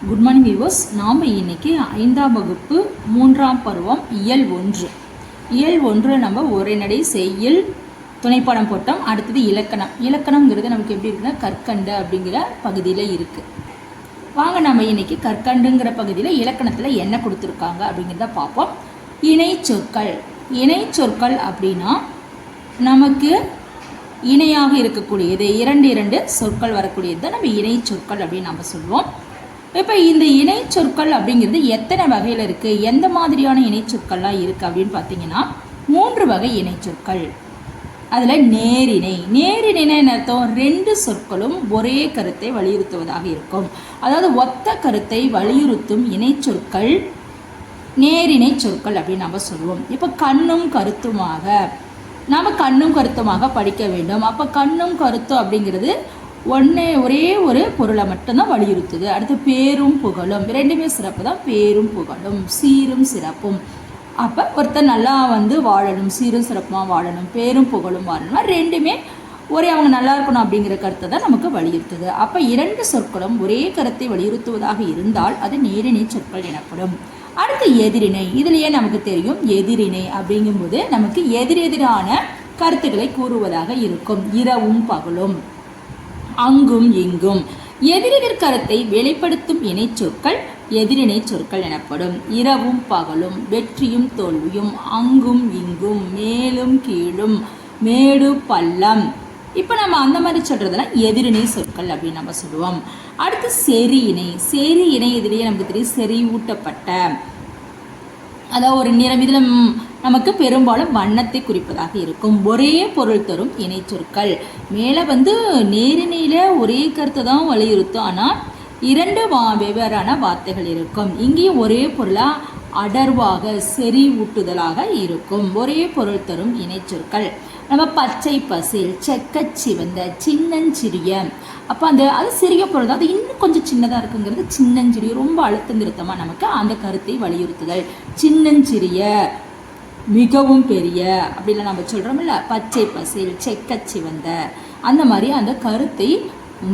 Good morning viewers. நாம் இன்னைக்கு 5ஆம் வகுப்பு 3ஆம் பருவம் இயல் 1. இயல் 1 நம்ம உரைநடை, செய்யுள், துணைப்பாடம் போட்டோம். அடுத்தது இலக்கணம். இலக்கணங்கிறது நமக்கு எப்படி இருக்குன்னா கற்கண்டு அப்படிங்கிற பகுதியில் இருக்குது. வாங்க நம்ம இன்னைக்கு கற்கண்டுங்கிற பகுதியில் இலக்கணத்தில் என்ன கொடுத்துருக்காங்க அப்படிங்கிறத பார்ப்போம். இணை சொற்கள். இணை சொற்கள் அப்படின்னா நமக்கு இணையாக இருக்கக்கூடியது, இரண்டு சொற்கள் வரக்கூடியது தான் நம்ம இணை சொற்கள் அப்படின்னு நம்ம சொல்லுவோம். இப்போ இந்த இணை சொற்கள் அப்படிங்கிறது எத்தனை வகையில் இருக்குது, எந்த மாதிரியான இணை சொற்கள்லாம் இருக்குது அப்படின்னு பார்த்தீங்கன்னா 3 வகை இணை சொற்கள். அதில் நேரிணை. நேரிணைன்னு அர்த்தம் 2 சொற்களும் ஒரே கருத்தை வலியுறுத்துவதாக இருக்கும். அதாவது ஒத்த கருத்தை வலியுறுத்தும் இணை சொற்கள் நேரிணை சொற்கள் அப்படின்னு நம்ம சொல்லுவோம். இப்போ கண்ணும் கருத்துமாக, நாம் கண்ணும் கருத்துமாக படிக்க வேண்டும். அப்போ கண்ணும் கருத்தும் அப்படிங்கிறது ஒரே ஒரு பொருளை மட்டும்தான் வலியுறுத்துது. அடுத்து பேரும் புகழும், ரெண்டுமே சிறப்பு தான். பேரும் புகழும், சீரும் சிறப்பும். அப்போ ஒருத்தர் நல்லா வாழணும், சீரும் சிறப்புமாக வாழணும், பேரும் புகழும் வாழணும், ரெண்டுமே அவங்க நல்லா இருக்கணும் அப்படிங்கிற கருத்தை தான் நமக்கு வலியுறுத்துது. அப்போ 2 சொற்களும் ஒரே கருத்தை வலியுறுத்துவதாக இருந்தால் அது நேரிணை சொற்கள் எனப்படும். அடுத்து எதிரிணை. இதுலேயே நமக்கு தெரியும், எதிரிணை அப்படிங்கும்போது நமக்கு எதிரெதிரான கருத்துக்களை கூறுவதாக இருக்கும். இரவும் பகலும், அங்கும் இங்கும். எதிரெதிர் கருத்தை வெளிப்படுத்தும் இணை சொற்கள் எதிரிணை சொற்கள் எனப்படும். இரவும் பகலும், வெற்றியும் தோல்வியும், அங்கும் இங்கும், மேலும் கீழும், மேடு பள்ளம். இப்போ நம்ம அந்த மாதிரி சொல்றதெல்லாம் எதிரிணை சொற்கள் அப்படின்னு நம்ம சொல்லுவோம். அடுத்து செறி இணை. செறி இணை இதுலேயே நமக்கு தெரியும், செறிவூட்டப்பட்ட, அதாவது ஒரு நிறம். இதில் நமக்கு பெரும்பாலும் வண்ணத்தை குறிப்பதாக இருக்கும். ஒரே பொருள் தரும் இணை சொற்கள். மேலே நேரிணையில் ஒரே கருத்தை தான் வலியுறுத்தும், ஆனால் 2 வெவ்வேறான வார்த்தைகள் இருக்கும். இங்கேயும் ஒரே பொருளாக அடர்வாக செறிவூட்டுதலாக இருக்கும். ஒரே பொருள் தரும் இணை சொற்கள். நம்ம பச்சை பசில், செக்கச் சிவந்த, சின்னஞ்சிறிய. அப்போ அது சிறிய பொருள் தான், அது இன்னும் கொஞ்சம் சின்னதாக இருக்குங்கிறது சின்னஞ்சிறிய. ரொம்ப அழுத்தம் திருத்தமாக நமக்கு அந்த கருத்தை வலியுறுத்துதல். சின்னஞ்சிறிய, மிகவும் பெரிய அப்படிலாம் நம்ம சொல்கிறோம்ல. பச்சை பசில், செக்கச் சிவந்த, அந்த மாதிரி அந்த கருத்தை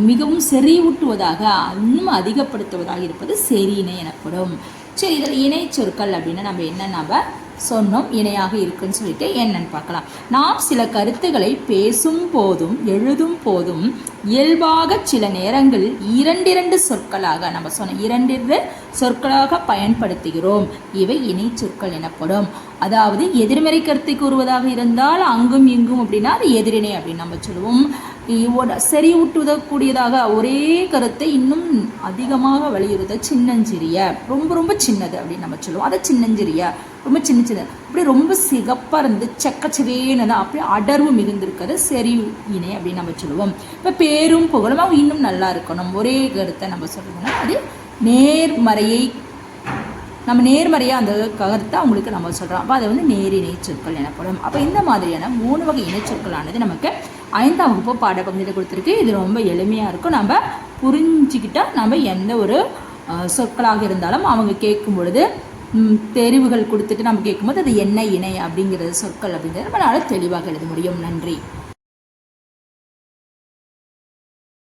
மிகவும் செறிவூட்டுவதாக, இன்னும் அதிகப்படுத்துவதாக இருப்பது செறியிணை எனப்படும். சரி, இதில் இணை சொற்கள் அப்படின்னா நம்ம என்ன சொன்னோம், இணையாக இருக்குன்னு சொல்லிட்டு என்னன்னு பார்க்கலாம். நாம் சில கருத்துக்களை பேசும் போதும் எழுதும் போதும் இயல்பாக சில நேரங்கள் 2 சொற்களாக நம்ம சொன்ன 2 சொற்களாக பயன்படுத்துகிறோம். இவை இணை சொற்கள் எனப்படும். அதாவது எதிர்மறை கருத்தை கூறுவதாக இருந்தால் அங்கும் இங்கும் அப்படின்னா அது எதிரிணை அப்படின்னு நம்ம சொல்லுவோம். செறிவூட்டுதக்கூடியதாக ஒரே கருத்தை இன்னும் அதிகமாக வலியுறுத்த சின்னஞ்சிறிய, ரொம்ப சின்னது அப்படின்னு நம்ம சொல்லுவோம். அதை சின்னஞ்சிறிய, ரொம்ப சின்ன, அப்படியே ரொம்ப சிகப்பாக இருந்து செக்கச்சவேன்னு தான் அப்படியே அடர்வு மிகுந்திருக்கிறது செறி இணை அப்படின்னு நம்ம சொல்லுவோம். இப்போ பேரும் புகழும் அவங்க இன்னும் நல்லா இருக்கணும், ஒரே கருத்தை நம்ம சொல்கிறோம்னா அது நேர்மறையை, நம்ம நேர்மறையாக அந்த கருத்தை அவங்களுக்கு நம்ம சொல்கிறோம். அப்போ அதை நேரிணை சொற்கள் எனப்படும். அப்போ இந்த மாதிரியான 3 வகை இணை சொற்களானது நமக்கு 5ஆம் வகுப்பு பாடப்பகுதியில் கொடுத்துருக்கு. இது ரொம்ப எளிமையாக இருக்கும். நம்ம புரிஞ்சுக்கிட்டால் நம்ம எந்த ஒரு சொற்களாக இருந்தாலும் அவங்க கேட்கும் பொழுது தெரிவுகள் கொடுத்துட்டு நம்ம கேட்கும்போது அது என்ன இணை அப்படிங்கிறது சொற்கள் அப்படிங்கிறது நம்மளால் தெளிவாக எழுத முடியும். நன்றி.